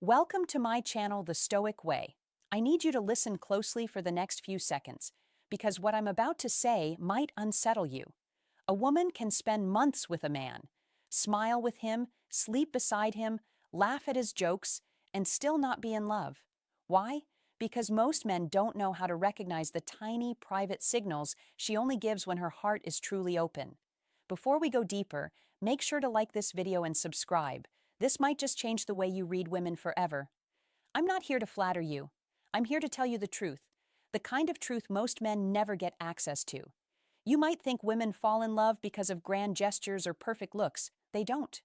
Welcome to my channel, The Stoic Way. I need you to listen closely for the next few seconds, because what I'm about to say might unsettle you. A woman can spend months with a man, smile with him, sleep beside him, laugh at his jokes, and still not be in love. Why? Because most men don't know how to recognize the tiny, private signals she only gives when her heart is truly open. Before we go deeper, make sure to like this video and subscribe. This might just change the way you read women forever. I'm not here to flatter you. I'm here to tell you the truth, the kind of truth most men never get access to. You might think women fall in love because of grand gestures or perfect looks. They don't.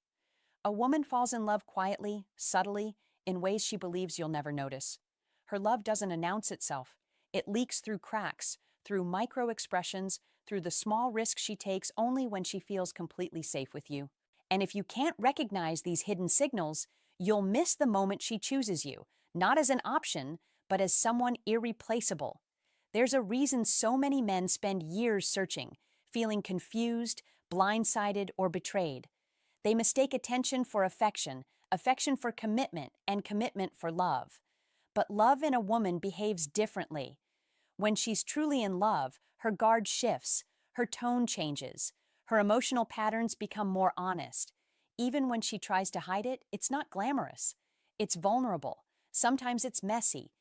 A woman falls in love quietly, subtly, in ways she believes you'll never notice. Her love doesn't announce itself. It leaks through cracks, through micro expressions, through the small risks she takes only when she feels completely safe with you. And if you can't recognize these hidden signals, you'll miss the moment she chooses you, not as an option, but as someone irreplaceable. There's a reason so many men spend years searching, feeling confused, blindsided, or betrayed. They mistake attention for affection, affection for commitment, and commitment for love. But love in a woman behaves differently. When she's truly in love, her guard shifts, her tone changes, her emotional patterns become more honest. Even when she tries to hide it, it's not glamorous. It's vulnerable. Sometimes it's messy.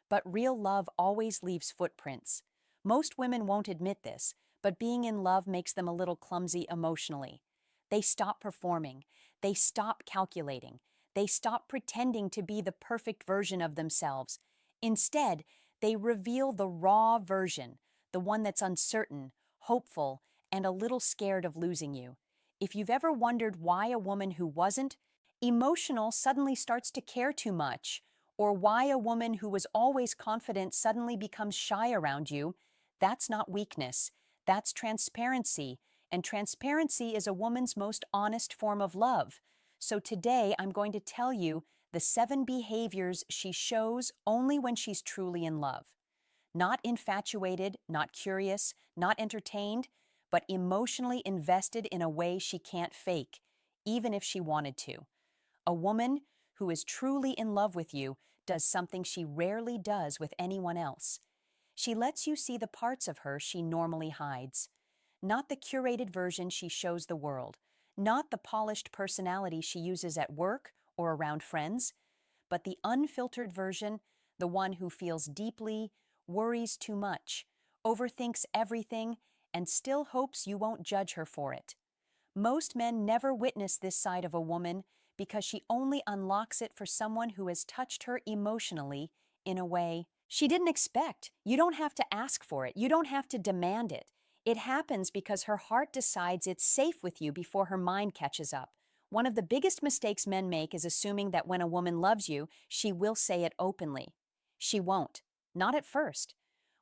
But real love always leaves footprints. Most women won't admit this, but being in love makes them a little clumsy emotionally. They stop performing. They stop calculating. They stop pretending to be the perfect version of themselves. Instead, they reveal the raw version, the one that's uncertain, hopeful, and a little scared of losing you. If you've ever wondered why a woman who wasn't emotional suddenly starts to care too much, or why a woman who was always confident suddenly becomes shy around you, that's not weakness, that's transparency, and transparency is a woman's most honest form of love. So today I'm going to tell you the 7 behaviors she shows only when she's truly in love. Not infatuated, not curious, not entertained, but emotionally invested in a way she can't fake, even if she wanted to. A woman who is truly in love with you does something she rarely does with anyone else. She lets you see the parts of her she normally hides. Not the curated version she shows the world, not the polished personality she uses at work or around friends, but the unfiltered version, the one who feels deeply, worries too much, overthinks everything, and still hopes you won't judge her for it. Most men never witness this side of a woman because she only unlocks it for someone who has touched her emotionally in a way she didn't expect. You don't have to ask for it. You don't have to demand it. It happens because her heart decides it's safe with you before her mind catches up. One of the biggest mistakes men make is assuming that when a woman loves you, she will say it openly. She won't. Not at first.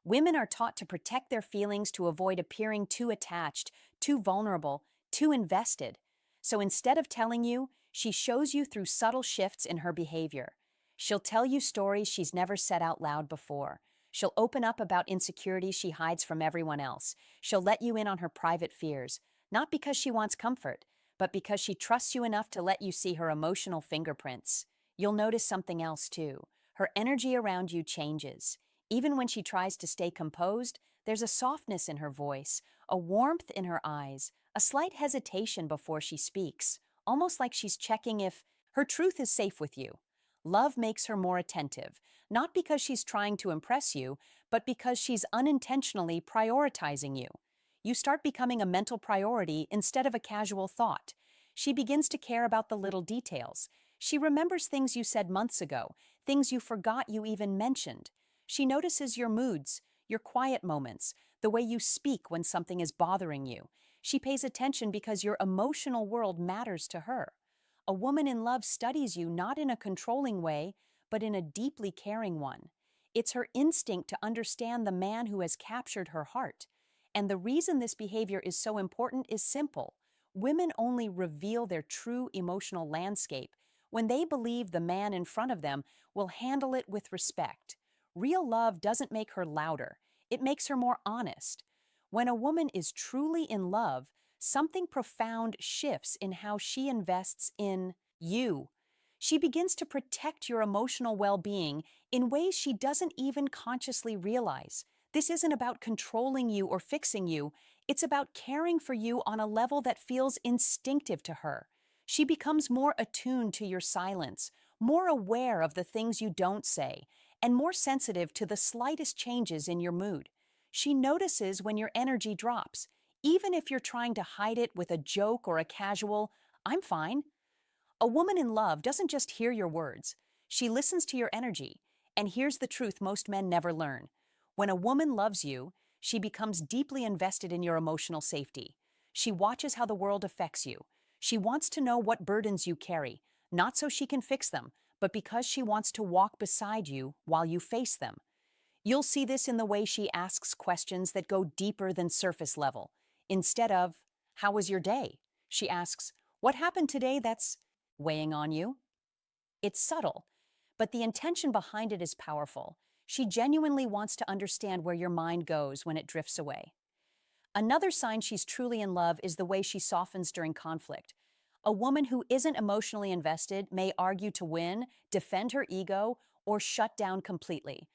Women are taught to protect their feelings to avoid appearing too attached, too vulnerable, too invested. So instead of telling you, she shows you through subtle shifts in her behavior. She'll tell you stories she's never said out loud before. She'll open up about insecurities she hides from everyone else. She'll let you in on her private fears, not because she wants comfort, but because she trusts you enough to let you see her emotional fingerprints. You'll notice something else too. Her energy around you changes. Even when she tries to stay composed, there's a softness in her voice, a warmth in her eyes, a slight hesitation before she speaks, almost like she's checking if her truth is safe with you. Love makes her more attentive, not because she's trying to impress you, but because she's unintentionally prioritizing you. You start becoming a mental priority instead of a casual thought. She begins to care about the little details. She remembers things you said months ago, things you forgot you even mentioned. She notices your moods, your quiet moments, the way you speak when something is bothering you. She pays attention because your emotional world matters to her. A woman in love studies you not in a controlling way, but in a deeply caring one. It's her instinct to understand the man who has captured her heart. And the reason this behavior is so important is simple. Women only reveal their true emotional landscape when they believe the man in front of them will handle it with respect. Real love doesn't make her louder, it makes her more honest. When a woman is truly in love, something profound shifts in how she invests in you. She begins to protect your emotional well-being in ways she doesn't even consciously realize. This isn't about controlling you or fixing you, it's about caring for you on a level that feels instinctive to her. She becomes more attuned to your silence, more aware of the things you don't say, and more sensitive to the slightest changes in your mood. She notices when your energy drops, even if you're trying to hide it with a joke or a casual, "I'm fine." A woman in love doesn't just hear your words, she listens to your energy. And here's the truth most men never learn. When a woman loves you, she becomes deeply invested in your emotional safety. She watches how the world affects you. She wants to know what burdens you carry, not so she can fix them, but because she wants to walk beside you while you face them. You'll see this in the way she asks questions that go deeper than surface level. Instead of, "How was your day?" she asks, "What happened today that's weighing on you?" It's subtle, but the intention behind it is powerful. She genuinely wants to understand where your mind goes when it drifts away. Another sign she's truly in love is the way she softens during conflict. A woman who isn't emotionally invested may argue to win, defend her ego, or shut down completely.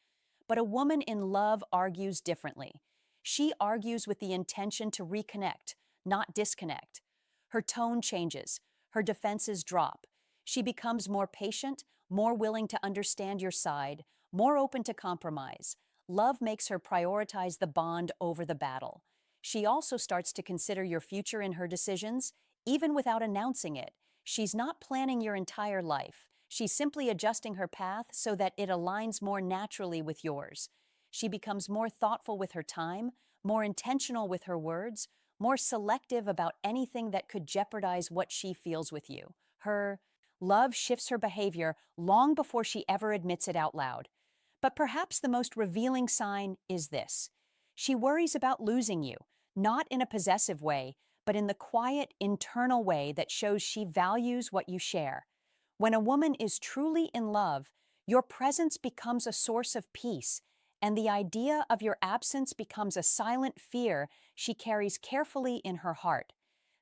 But a woman in love argues differently. She argues with the intention to reconnect, not disconnect. Her tone changes, her defenses drop. She becomes more patient, more willing to understand your side, more open to compromise. Love makes her prioritize the bond over the battle. She also starts to consider your future in her decisions, even without announcing it. She's not planning your entire life. She's simply adjusting her path so that it aligns more naturally with yours. She becomes more thoughtful with her time, more intentional with her words, more selective about anything that could jeopardize what she feels with you. Her love shifts her behavior long before she ever admits it out loud. But perhaps the most revealing sign is this. She worries about losing you, not in a possessive way, but in the quiet, internal way that shows she values what you share. When a woman is truly in love, your presence becomes a source of peace, and the idea of your absence becomes a silent fear she carries carefully in her heart.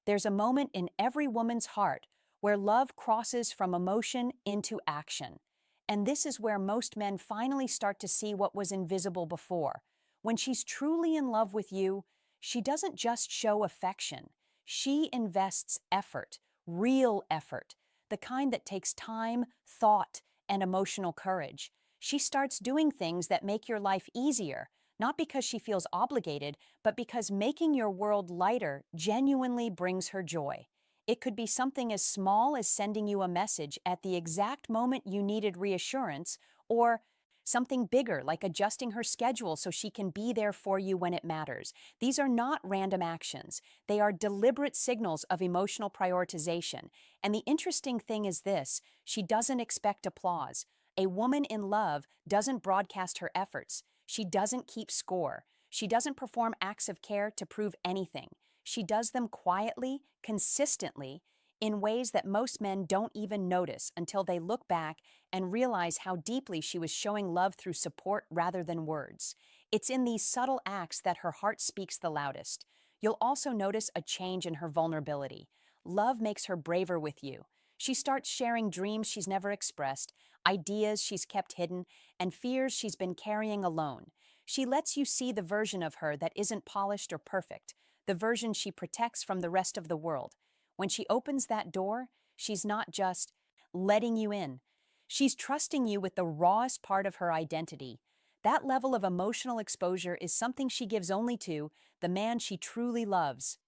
There's a moment in every woman's heart where love crosses from emotion into action. And this is where most men finally start to see what was invisible before. When she's truly in love with you, she doesn't just show affection. She invests effort, real effort, the kind that takes time, thought, and emotional courage. She starts doing things that make your life easier, not because she feels obligated, but because making your world lighter genuinely brings her joy. It could be something as small as sending you a message at the exact moment you needed reassurance, or something bigger like adjusting her schedule so she can be there for you when it matters. These are not random actions. They are deliberate signals of emotional prioritization. And the interesting thing is this, she doesn't expect applause. A woman in love doesn't broadcast her efforts. She doesn't keep score. She doesn't perform acts of care to prove anything. She does them quietly, consistently, in ways that most men don't even notice until they look back and realize how deeply she was showing love through support rather than words. It's in these subtle acts that her heart speaks the loudest. You'll also notice a change in her vulnerability. Love makes her braver with you. She starts sharing dreams she's never expressed, ideas she's kept hidden, and fears she's been carrying alone. She lets you see the version of her that isn't polished or perfect, the version she protects from the rest of the world. When she opens that door, she's not just letting you in. She's trusting you with the rawest part of her identity. That level of emotional exposure is something she gives only to the man she truly loves.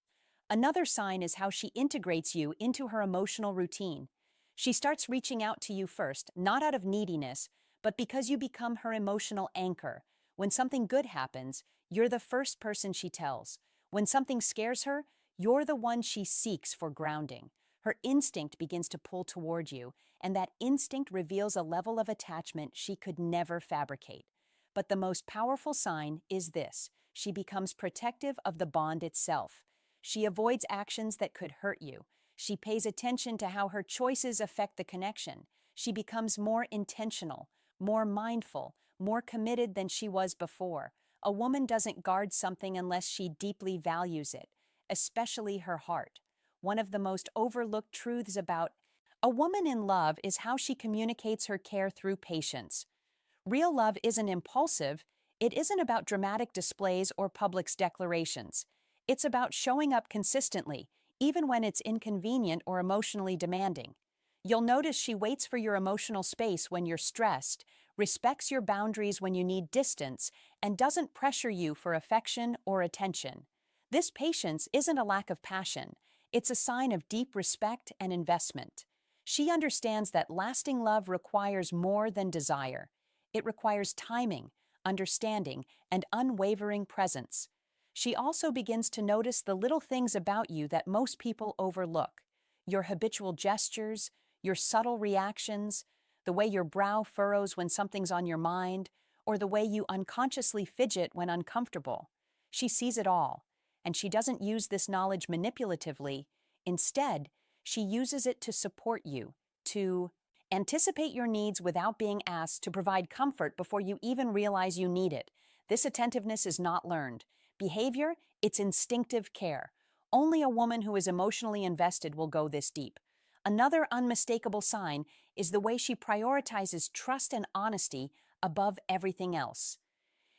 Another sign is how she integrates you into her emotional routine. She starts reaching out to you first, not out of neediness, but because you become her emotional anchor. When something good happens, you're the first person she tells. When something scares her, you're the one she seeks for grounding. Her instinct begins to pull toward you, and that instinct reveals a level of attachment she could never fabricate. But the most powerful sign is this: she becomes protective of the bond itself. She avoids actions that could hurt you. She pays attention to how her choices affect the connection. She becomes more intentional, more mindful, more committed than she was before. A woman doesn't guard something unless she deeply values it, especially her heart. One of the most overlooked truths about A woman in love is how she communicates her care through patience. Real love isn't impulsive, it isn't about dramatic displays or public declarations. It's about showing up consistently, even when it's inconvenient or emotionally demanding. You'll notice she waits for your emotional space when you're stressed, respects your boundaries when you need distance, and doesn't pressure you for affection or attention. This patience isn't a lack of passion, it's a sign of deep respect and investment. She understands that lasting love requires more than desire. It requires timing, understanding, and unwavering presence. She also begins to notice the little things about you that most people overlook: your habitual gestures, your subtle reactions, the way your brow furrows when something's on your mind, or the way you unconsciously fidget when uncomfortable. She sees it all, and she doesn't use this knowledge manipulatively. Instead, she uses it to support you, to anticipate your needs without being asked, to provide comfort before you even realize you need it. This attentiveness is not learned behavior, it's instinctive care. Only a woman who is emotionally invested will go this deep. Another unmistakable sign is the way she prioritizes trust and honesty above everything else.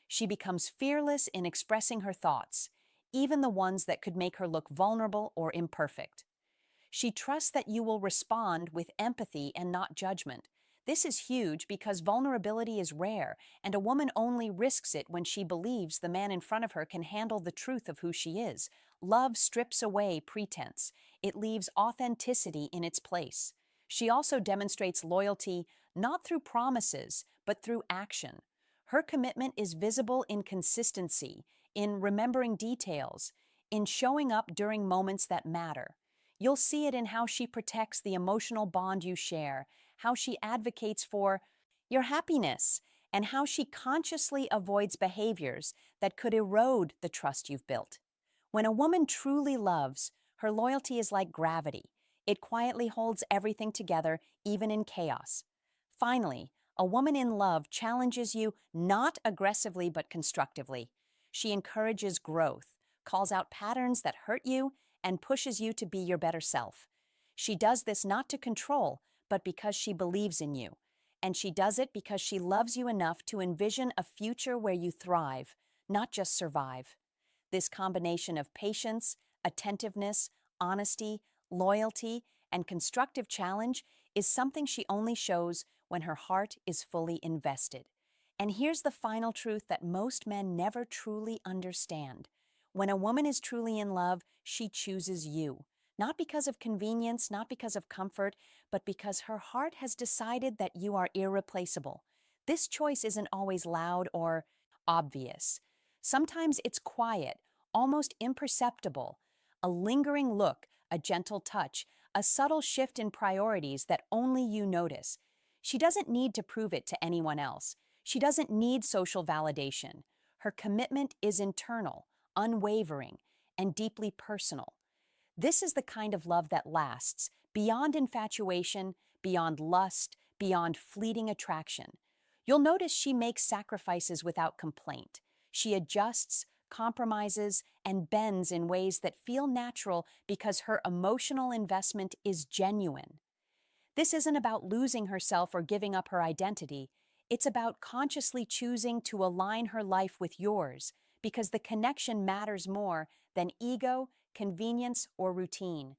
She becomes fearless in expressing her thoughts, even the ones that could make her look vulnerable or imperfect. She trusts that you will respond with empathy and not judgment. This is huge because vulnerability is rare, and a woman only risks it when she believes the man in front of her can handle the truth of who she is. Love strips away pretense. It leaves authenticity in its place. She also demonstrates loyalty not through promises, but through action. Her commitment is visible in consistency, in remembering details, in showing up during moments that matter. You'll see it in how she protects the emotional bond you share, how she advocates for your happiness, and how she consciously avoids behaviors that could erode the trust you've built. When a woman truly loves, her loyalty is like gravity. It quietly holds everything together, even in chaos. Finally, a woman in love challenges you not aggressively but constructively. She encourages growth, calls out patterns that hurt you, and pushes you to be your better self. She does this not to control, but because she believes in you. And she does it because she loves you enough to envision a future where you thrive, not just survive. This combination of patience, attentiveness, honesty, loyalty, and constructive challenge is something she only shows when her heart is fully invested. And here's the final truth that most men never truly understand. When a woman is truly in love, she chooses you. Not because of convenience, not because of comfort, but because her heart has decided that you are irreplaceable. This choice isn't always loud or obvious. Sometimes it's quiet, almost imperceptible. A lingering look, a gentle touch, a subtle shift in priorities that only you notice. She doesn't need to prove it to anyone else. She doesn't need social validation. Her commitment is internal, unwavering, and deeply personal. This is the kind of love that lasts, beyond infatuation, beyond lust, beyond fleeting attraction. You'll notice she makes sacrifices without complaint. She adjusts, compromises, and bends in ways that feel natural because her emotional investment is genuine. This isn't about losing herself or giving up her identity. It's about consciously choosing to align her life with yours, because the connection matters more than ego, convenience, or routine.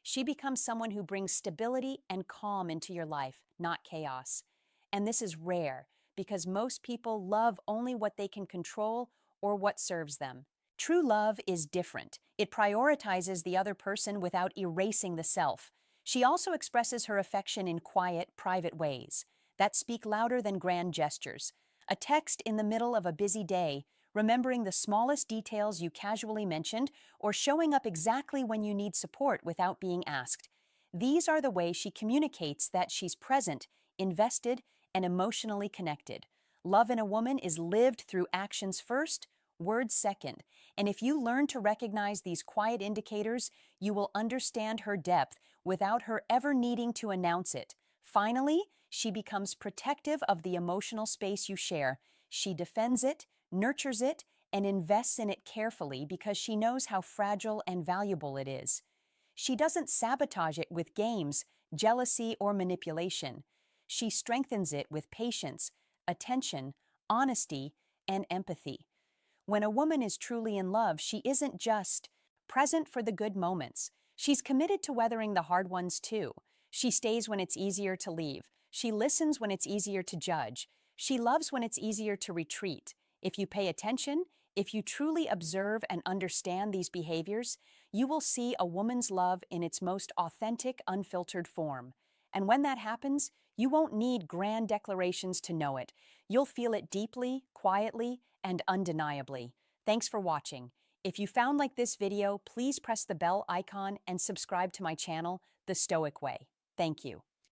She becomes someone who brings stability and calm into your life, not chaos. And this is rare, because most people love only what they can control or what serves them. True love is different. It prioritizes the other person without erasing the self. She also expresses her affection in quiet, private ways that speak louder than grand gestures. A text in the middle of a busy day, remembering the smallest details you casually mentioned, or showing up exactly when you need support without being asked. These are the ways she communicates that she's present, invested, and emotionally connected. Love in a woman is lived through actions first, words second. And if you learn to recognize these quiet indicators, you will understand her depth without her ever needing to announce it. Finally, she becomes protective of the emotional space you share. She defends it, nurtures it, and invests in it carefully because she knows how fragile and valuable it is. She doesn't sabotage it with games, jealousy, or manipulation. She strengthens it with patience, attention, honesty, and empathy. When a woman is truly in love, she isn't just present for the good moments. She's committed to weathering the hard ones too. She stays when it's easier to leave. She listens when it's easier to judge. She loves when it's easier to retreat. If you pay attention, if you truly observe and understand these behaviors, you will see a woman's love in its most authentic, unfiltered form. And when that happens, you won't need grand declarations to know it. You'll feel it deeply, quietly, and undeniably. Thanks for watching. If you found like this video, please press the bell icon and subscribe to my channel, The Stoic Way. Thank you.